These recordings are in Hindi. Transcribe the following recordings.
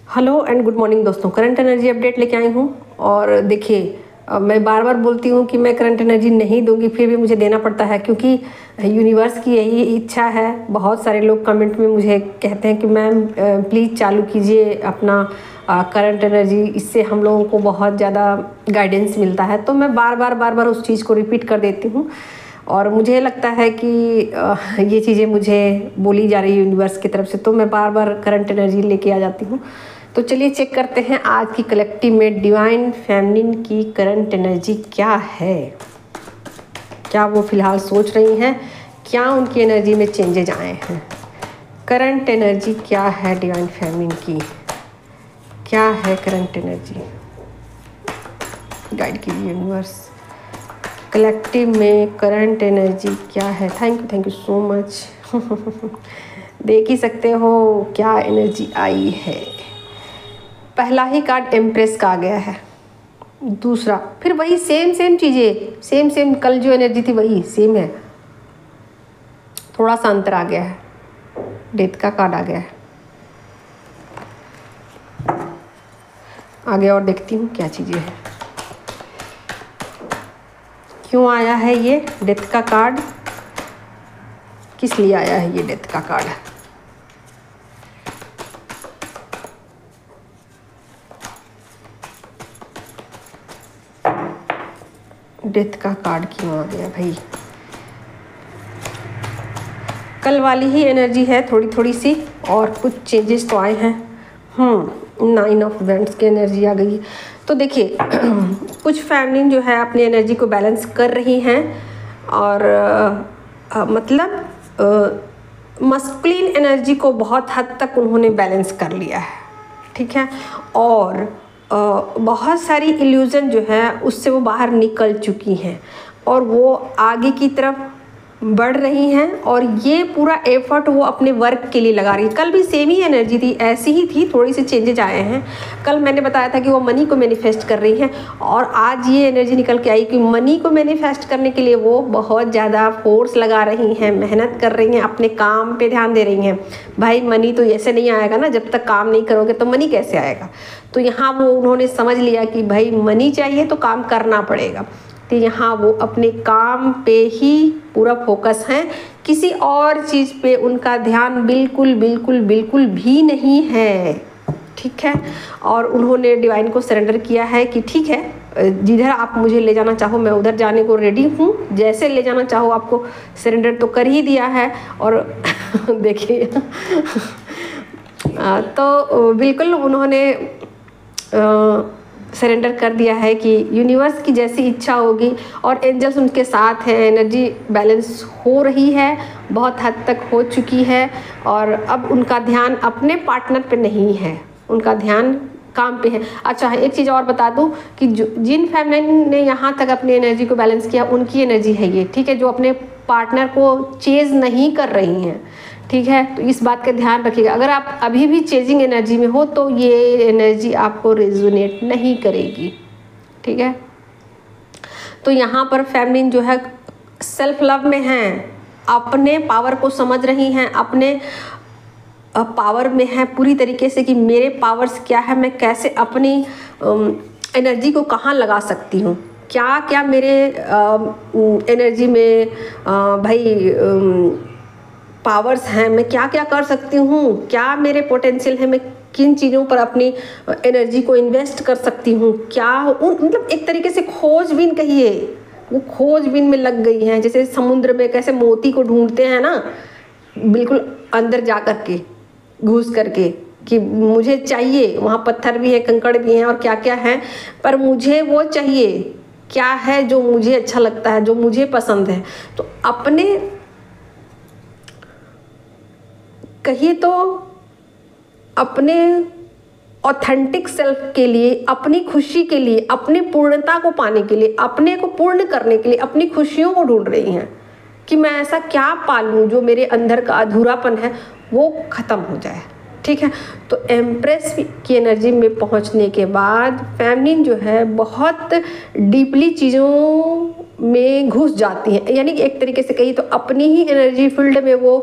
हेलो एंड गुड मॉर्निंग दोस्तों। करंट एनर्जी अपडेट लेके आई हूँ। और देखिए, मैं बार बार बोलती हूँ कि मैं करंट एनर्जी नहीं दूंगी, फिर भी मुझे देना पड़ता है क्योंकि यूनिवर्स की यही इच्छा है। बहुत सारे लोग कमेंट में मुझे कहते हैं कि मैम प्लीज़ चालू कीजिए अपना करंट एनर्जी, इससे हम लोगों को बहुत ज़्यादा गाइडेंस मिलता है। तो मैं बार बार उस चीज़ को रिपीट कर देती हूँ और मुझे लगता है कि ये चीज़ें मुझे बोली जा रही है यूनिवर्स की तरफ से, तो मैं बार बार करंट एनर्जी लेके आ जाती हूँ। तो चलिए चेक करते हैं आज की कलेक्टिव में डिवाइन फेमिनिन की करंट एनर्जी क्या है। क्या वो फिलहाल सोच रही हैं, क्या उनकी एनर्जी में चेंजेज आए हैं। करंट एनर्जी क्या है डिवाइन फेमिनिन की, क्या है करंट एनर्जी, गाइड कीजिए यूनिवर्स। कलेक्टिव में करंट एनर्जी क्या है। Thank you so much. देख ही सकते हो क्या एनर्जी आई है। पहला ही कार्ड एम्प्रेस का आ गया है। दूसरा फिर वही सेम चीज़ें, सेम कल जो एनर्जी थी वही सेम है, थोड़ा सा अंतर आ गया है। डेथ का कार्ड आ गया है। आगे और देखती हूँ क्या चीज़ें हैं, क्यों आया है ये डेथ का कार्ड, किस लिए आया है ये डेथ का कार्ड। डेथ का कार्ड क्यों आ गया भाई। कल वाली ही एनर्जी है थोड़ी सी, और कुछ चेंजेस तो आए हैं। 9 ऑफ वेंट्स की एनर्जी आ गई। तो देखिए कुछ फैमिली जो है अपनी एनर्जी को बैलेंस कर रही हैं और मतलब मस्कुलिन एनर्जी को बहुत हद तक उन्होंने बैलेंस कर लिया है, ठीक है। और बहुत सारी इल्यूज़न जो है उससे वो बाहर निकल चुकी हैं और वो आगे की तरफ बढ़ रही हैं और ये पूरा एफर्ट वो अपने वर्क के लिए लगा रही है। कल भी सेम ही एनर्जी थी, ऐसी ही थी, थोड़ी सी चेंजेज आए हैं। कल मैंने बताया था कि वो मनी को मैनिफेस्ट कर रही हैं और आज ये एनर्जी निकल के आई कि मनी को मैनिफेस्ट करने के लिए वो बहुत ज़्यादा फोर्स लगा रही हैं, मेहनत कर रही हैं, अपने काम पे ध्यान दे रही हैं। भाई मनी तो ऐसे नहीं आएगा ना, जब तक काम नहीं करोगे तो मनी कैसे आएगा। तो यहाँ वो उन्होंने समझ लिया कि भाई मनी चाहिए तो काम करना पड़ेगा। तो यहाँ वो अपने काम पे ही पूरा फोकस है, किसी और चीज़ पे उनका ध्यान बिल्कुल भी नहीं है, ठीक है। और उन्होंने डिवाइन को सरेंडर किया है कि ठीक है, जिधर आप मुझे ले जाना चाहो मैं उधर जाने को रेडी हूँ, जैसे ले जाना चाहो। आपको सरेंडर तो कर ही दिया है। और देखिए तो बिल्कुल उन्होंने सरेंडर कर दिया है कि यूनिवर्स की जैसी इच्छा होगी। और एंजल्स उनके साथ हैं, एनर्जी बैलेंस हो रही है, बहुत हद तक हो चुकी है। और अब उनका ध्यान अपने पार्टनर पे नहीं है, उनका ध्यान काम पे है। अच्छा, एक चीज़ और बता दूं कि जिन फैमिली ने यहाँ तक अपनी एनर्जी को बैलेंस किया उनकी एनर्जी है ये, ठीक है, जो अपने पार्टनर को चेज़ नहीं कर रही हैं, ठीक है। तो इस बात का ध्यान रखिएगा। अगर आप अभी भी चेजिंग एनर्जी में हो तो ये एनर्जी आपको रेजोनेट नहीं करेगी, ठीक है। तो यहाँ पर फैमिली जो है सेल्फ लव में हैं, अपने पावर को समझ रही हैं, अपने पावर में है पूरी तरीके से कि मेरे पावर्स क्या है, मैं कैसे अपनी एनर्जी को कहाँ लगा सकती हूँ, क्या क्या मेरे एनर्जी में भाई पावर्स हैं, मैं क्या क्या कर सकती हूँ, क्या मेरे पोटेंशियल है, मैं किन चीज़ों पर अपनी एनर्जी को इन्वेस्ट कर सकती हूँ, क्या मतलब एक तरीके से खोजबीन कहिए, वो खोजबीन में लग गई हैं। जैसे समुद्र में कैसे मोती को ढूंढते हैं ना, बिल्कुल अंदर जा कर के घुस करके कि मुझे चाहिए, वहाँ पत्थर भी है, कंकड़ भी हैं और क्या क्या है, पर मुझे वो चाहिए, क्या है जो मुझे अच्छा लगता है, जो मुझे पसंद है। तो अपने कहिए तो अपने ऑथेंटिक सेल्फ के लिए, अपनी खुशी के लिए, अपनी पूर्णता को पाने के लिए, अपने को पूर्ण करने के लिए अपनी खुशियों को ढूंढ रही हैं कि मैं ऐसा क्या पालूं जो मेरे अंदर का अधूरापन है वो ख़त्म हो जाए, ठीक है। तो एम्प्रेस की एनर्जी में पहुंचने के बाद फैमिली जो है बहुत डीपली चीज़ों में घुस जाती हैं, यानी कि एक तरीके से कही तो अपनी ही एनर्जी फील्ड में वो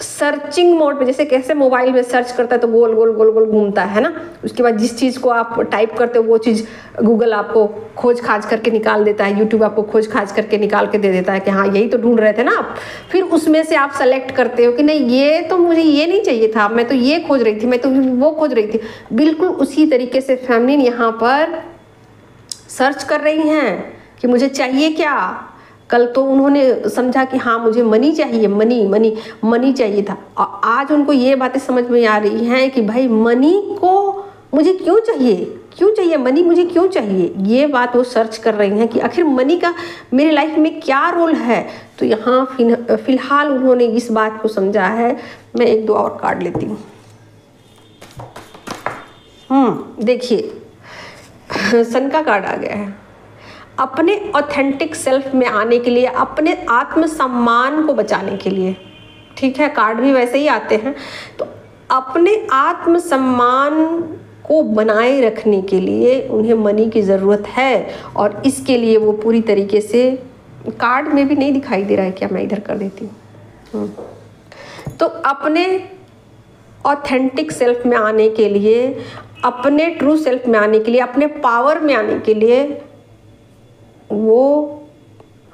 सर्चिंग मोड पे, जैसे कैसे मोबाइल में सर्च करता है तो गोल गोल गोल गोल घूमता है ना, उसके बाद जिस चीज़ को आप टाइप करते हो वो चीज़ गूगल आपको खोज खाज करके निकाल देता है, यूट्यूब आपको खोज खाज करके निकाल के दे देता है कि हाँ यही तो ढूंढ रहे थे ना आप। फिर उसमें से आप सेलेक्ट करते हो कि नहीं ये तो मुझे ये नहीं चाहिए था, मैं तो ये खोज रही थी, मैं तो वो खोज रही थी। बिल्कुल उसी तरीके से फैमिलीन यहाँ पर सर्च कर रही हैं कि मुझे चाहिए क्या। कल तो उन्होंने समझा कि हाँ मुझे मनी चाहिए, मनी मनी मनी चाहिए था, और आज उनको ये बातें समझ में आ रही हैं कि भाई मनी को मुझे क्यों चाहिए मनी मुझे क्यों चाहिए। ये बात वो सर्च कर रही हैं कि आखिर मनी का मेरी लाइफ में क्या रोल है। तो यहाँ फिलहाल उन्होंने इस बात को समझा है। मैं एक दो और कार्ड लेती हूँ। देखिए सन का कार्ड आ गया है। अपने ऑथेंटिक सेल्फ में आने के लिए, अपने आत्मसम्मान को बचाने के लिए, ठीक है, कार्ड भी वैसे ही आते हैं। तो अपने आत्मसम्मान को बनाए रखने के लिए उन्हें मनी की ज़रूरत है, और इसके लिए वो पूरी तरीके से, कार्ड में भी नहीं दिखाई दे रहा है क्या, मैं इधर कर देती हूँ। तो अपने ऑथेंटिक सेल्फ में आने के लिए, अपने ट्रू सेल्फ में आने के लिए, अपने पावर में आने के लिए वो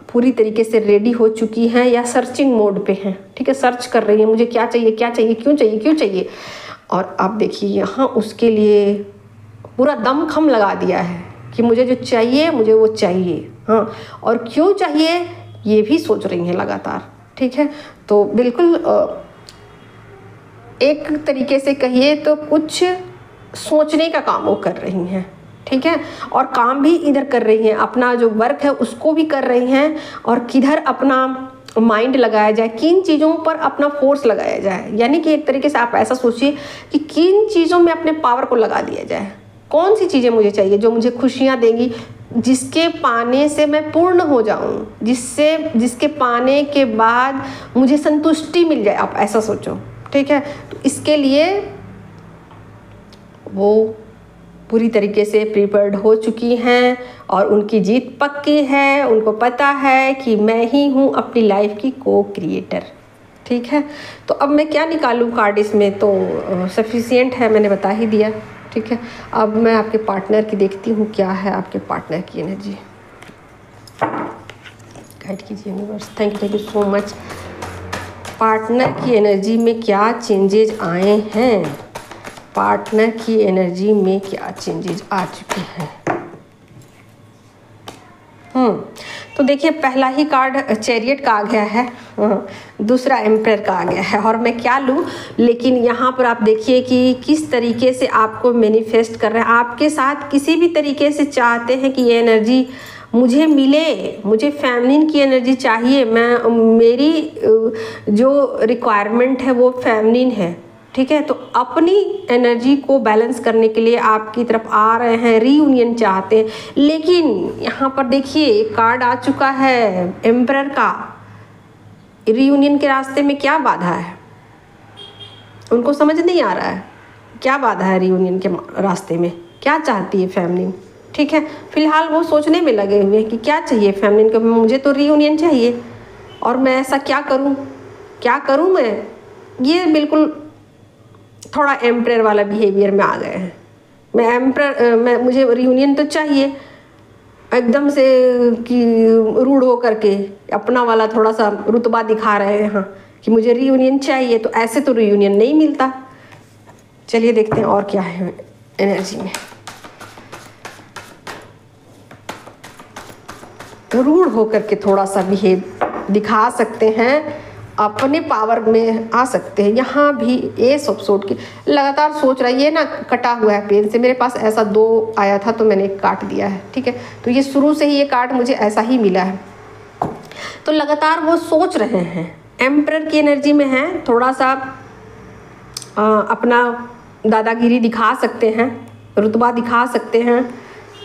पूरी तरीके से रेडी हो चुकी हैं या सर्चिंग मोड पे हैं, ठीक है, सर्च कर रही हैं मुझे क्या चाहिए क्यों चाहिए। और आप देखिए यहाँ उसके लिए पूरा दमखम लगा दिया है कि मुझे जो चाहिए मुझे वो चाहिए, हाँ, और क्यों चाहिए ये भी सोच रही हैं लगातार, ठीक है। तो बिल्कुल एक तरीके से कहिए तो कुछ सोचने का काम वो कर रही हैं, ठीक है, और काम भी इधर कर रही हैं, अपना जो वर्क है उसको भी कर रही हैं, और किधर अपना माइंड लगाया जाए, किन चीज़ों पर अपना फोर्स लगाया जाए। यानी कि एक तरीके से आप ऐसा सोचिए कि किन चीज़ों में अपने पावर को लगा दिया जाए, कौन सी चीज़ें मुझे चाहिए जो मुझे खुशियाँ देंगी, जिसके पाने से मैं पूर्ण हो जाऊँ, जिसके पाने के बाद मुझे संतुष्टि मिल जाए। आप ऐसा सोचो, ठीक है। तो इसके लिए वो पूरी तरीके से प्रिपेयर्ड हो चुकी हैं और उनकी जीत पक्की है। उनको पता है कि मैं ही हूँ अपनी लाइफ की को क्रिएटर, ठीक है। तो अब मैं क्या निकालूँ कार्ड, इसमें तो सफिशिएंट है, मैंने बता ही दिया, ठीक है। अब मैं आपके पार्टनर की देखती हूँ क्या है आपके पार्टनर की एनर्जी। गाइड कीजिए universe. Thank you so much. Partner की एनर्जी में क्या चेंजेज आए हैं, पार्टनर की एनर्जी में क्या चेंजेस आ चुके हैं। तो देखिए पहला ही कार्ड चैरियट का आ गया है, दूसरा एम्परर का आ गया है, और मैं क्या लूँ, लेकिन यहाँ पर आप देखिए कि किस तरीके से आपको मैनिफेस्ट कर रहे हैं, आपके साथ किसी भी तरीके से चाहते हैं कि ये एनर्जी मुझे मिले, मुझे फेमिनिन की एनर्जी चाहिए, मेरी जो रिक्वायरमेंट है वो फेमिनिन है, ठीक है। तो अपनी एनर्जी को बैलेंस करने के लिए आपकी तरफ आ रहे हैं, रीयूनियन चाहते हैं। लेकिन यहाँ पर देखिए कार्ड आ चुका है एम्परर का। रीयूनियन के रास्ते में क्या बाधा है, उनको समझ नहीं आ रहा है क्या बाधा है रीयूनियन के रास्ते में, क्या चाहती है फेमिनिन, ठीक है। फिलहाल वो सोचने में लगे हुए हैं कि क्या चाहिए फेमिनिन को, मुझे तो रीयूनियन चाहिए और मैं ऐसा क्या करूँ मैं। ये बिल्कुल थोड़ा एम्परर वाला बिहेवियर में आ गए हैं। मुझे रियूनियन तो चाहिए एकदम से कि रूड हो करके अपना वाला थोड़ा सा रुतबा दिखा रहे हैं, हाँ, कि मुझे रियूनियन चाहिए। तो ऐसे तो रियूनियन नहीं मिलता। चलिए देखते हैं और क्या है एनर्जी में। रूड हो करके थोड़ा सा बिहेव दिखा सकते हैं, अपने पावर में आ सकते हैं। यहाँ भी एस ऑफ सोर्ड की लगातार सोच रही है ना, कटा हुआ है पेन से। मेरे पास ऐसा 2 आया था तो मैंने एक काट दिया है, ठीक है। तो ये शुरू से ही ये कार्ड मुझे ऐसा ही मिला है। तो लगातार वो सोच रहे हैं, एम्परर की एनर्जी में है, थोड़ा सा अपना दादागिरी दिखा सकते हैं, रुतबा दिखा सकते हैं,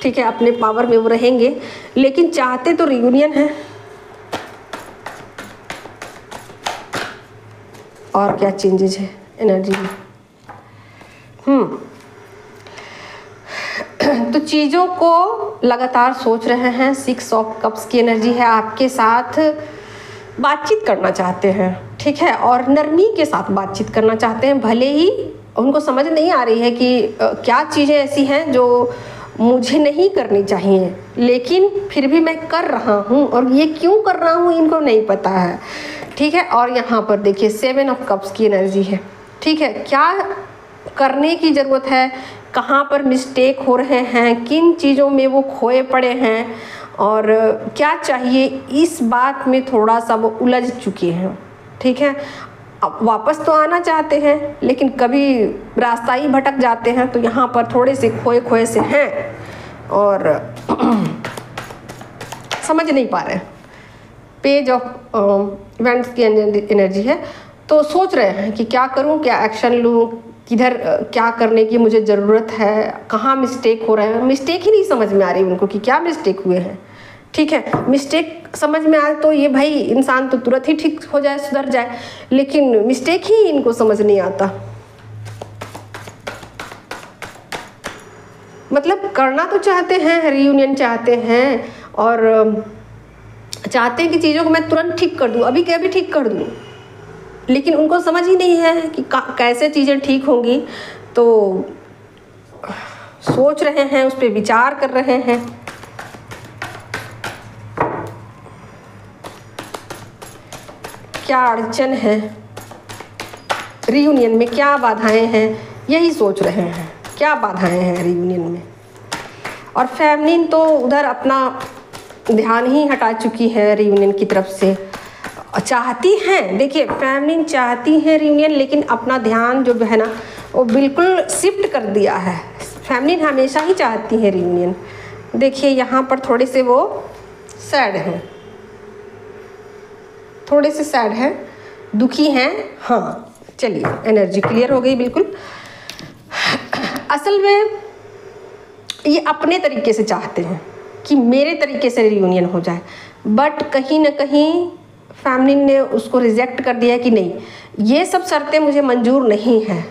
ठीक है, अपने पावर में वो रहेंगे, लेकिन चाहते तो रियूनियन है। और क्या चेंजेस है एनर्जी में। तो चीज़ों को लगातार सोच रहे हैं। 6 ऑफ कप्स की एनर्जी है, आपके साथ बातचीत करना चाहते हैं, ठीक है, और नरमी के साथ बातचीत करना चाहते हैं, भले ही उनको समझ नहीं आ रही है कि क्या चीज़ें ऐसी हैं जो मुझे नहीं करनी चाहिए, लेकिन फिर भी मैं कर रहा हूँ, और ये क्यों कर रहा हूँ इनको नहीं पता है। ठीक है, और यहाँ पर देखिए 7 ऑफ कप्स की एनर्जी है। ठीक है, क्या करने की ज़रूरत है, कहाँ पर मिस्टेक हो रहे हैं, किन चीज़ों में वो खोए पड़े हैं और क्या चाहिए, इस बात में थोड़ा सा वो उलझ चुके हैं। ठीक है, अब वापस तो आना चाहते हैं लेकिन कभी रास्ता ही भटक जाते हैं, तो यहाँ पर थोड़े से खोए खोए से हैं और समझ नहीं पा रहे। पेज ऑफ वेंट्स की एनर्जी है, तो सोच रहे हैं कि क्या करूं, क्या एक्शन लूं, किधर क्या करने की मुझे ज़रूरत है, कहाँ मिस्टेक हो रहे हैं। मिस्टेक ही नहीं समझ में आ रही उनको कि क्या मिस्टेक हुए हैं। ठीक है, मिस्टेक समझ में आए तो ये भाई इंसान तो तुरंत ही ठीक हो जाए, सुधर जाए, लेकिन मिस्टेक ही इनको समझ नहीं आता। मतलब करना तो चाहते हैं, रियूनियन चाहते हैं और चाहते हैं कि चीज़ों को मैं तुरंत ठीक कर दूं, अभी के अभी ठीक कर दूं, लेकिन उनको समझ ही नहीं है कि कैसे चीज़ें ठीक होंगी। तो सोच रहे हैं, उस पर विचार कर रहे हैं। क्या अड़चन है रियूनियन में, क्या बाधाएं हैं, यही सोच रहे हैं क्या बाधाएं हैं रियूनियन में। और फेमिनिन तो उधर अपना ध्यान ही हटा चुकी है रियूनियन की तरफ से। चाहती हैं, देखिए फेमिनिन चाहती हैं रियूनियन, लेकिन अपना ध्यान जो है ना वो बिल्कुल शिफ्ट कर दिया है। फेमिनिन हमेशा ही चाहती है रियूनियन। देखिए यहाँ पर थोड़े से वो सैड हैं, थोड़े से सैड हैं, दुखी हैं। हाँ चलिए, एनर्जी क्लियर हो गई बिल्कुल। असल में ये अपने तरीके से चाहते हैं कि मेरे तरीके से रियूनियन हो जाए, बट कहीं ना कहीं फेमिनिन ने उसको रिजेक्ट कर दिया कि नहीं, ये सब शर्तें मुझे मंजूर नहीं है,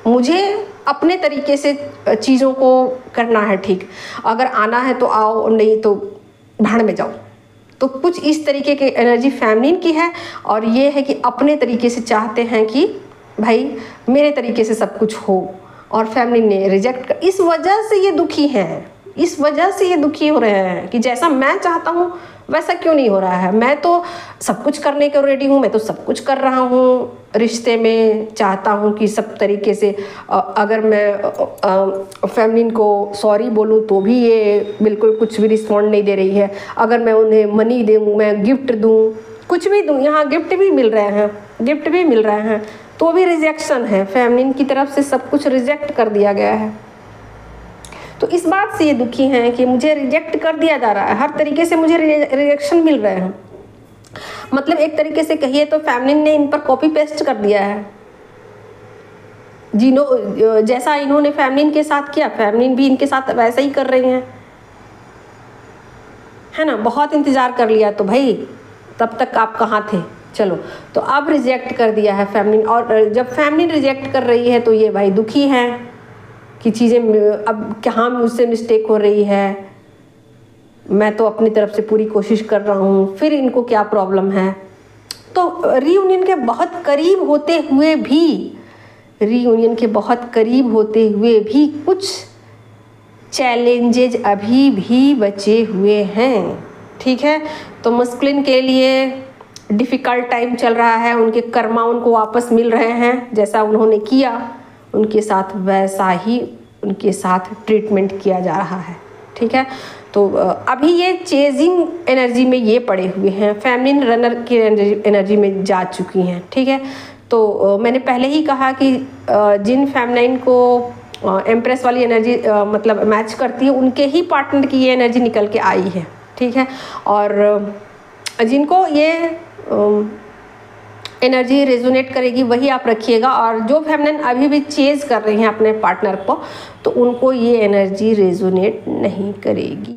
मुझे अपने तरीके से चीज़ों को करना है। ठीक, अगर आना है तो आओ, नहीं तो भाड़ में जाओ। तो कुछ इस तरीके की एनर्जी फेमिनिन की है, और ये है कि अपने तरीके से चाहते हैं कि भाई मेरे तरीके से सब कुछ हो, और फेमिनिन ने रिजेक्ट कर। इस वजह से ये दुखी हैं, इस वजह से ये दुखी हो रहे हैं कि जैसा मैं चाहता हूँ वैसा क्यों नहीं हो रहा है। मैं तो सब कुछ करने को रेडी हूँ, मैं तो सब कुछ कर रहा हूँ रिश्ते में, चाहता हूँ कि सब तरीके से। अगर मैं फेमिनिन को सॉरी बोलूँ तो भी ये बिल्कुल कुछ भी रिस्पॉन्ड नहीं दे रही है। अगर मैं उन्हें मनी दूँ, मैं गिफ्ट दूँ, कुछ भी दूँ, यहाँ गिफ्ट भी मिल रहे हैं, गिफ्ट भी मिल रहे हैं, तो भी रिजेक्शन है। फेमिनिन की तरफ से सब कुछ रिजेक्ट कर दिया गया है। तो इस बात से ये दुखी हैं कि मुझे रिजेक्ट कर दिया जा रहा है, हर तरीके से मुझे रिजेक्शन मिल रहे हैं। मतलब एक तरीके से कहिए तो फेमिनिन ने इन पर कॉपी पेस्ट कर दिया है। जैसा इन्होंने फेमिनिन के साथ किया, फेमिनिन भी इनके साथ वैसा ही कर रही हैं, है ना। बहुत इंतज़ार कर लिया तो भाई तब तक आप कहाँ थे, चलो तो अब रिजेक्ट कर दिया है फेमिनिन। और जब फेमिनिन रिजेक्ट कर रही है तो ये भाई दुखी हैं कि चीज़ें अब कहाँ मुझसे मिस्टेक हो रही है, मैं तो अपनी तरफ से पूरी कोशिश कर रहा हूँ, फिर इनको क्या प्रॉब्लम है। तो रियूनियन के बहुत करीब होते हुए भी, रियूनियन के बहुत करीब होते हुए भी कुछ चैलेंजेज अभी भी बचे हुए हैं। ठीक है, तो मस्कुलिन के लिए डिफ़िकल्ट टाइम चल रहा है, उनके कर्मा उनको वापस मिल रहे हैं, जैसा उन्होंने किया उनके साथ वैसा ही उनके साथ ट्रीटमेंट किया जा रहा है। ठीक है, तो अभी ये चेजिंग एनर्जी में ये पड़े हुए हैं, फेमिनिन रनर की एनर्जी में जा चुकी हैं। ठीक है, तो मैंने पहले ही कहा कि जिन फेमिनिन को एम्प्रेस वाली एनर्जी मतलब मैच करती है, उनके ही पार्टनर की ये एनर्जी निकल के आई है। ठीक है, और जिनको ये एनर्जी रेजोनेट करेगी वही आप रखिएगा, और जो फेमिनिन अभी भी चेज कर रही हैं अपने पार्टनर को, तो उनको ये एनर्जी रेजोनेट नहीं करेगी।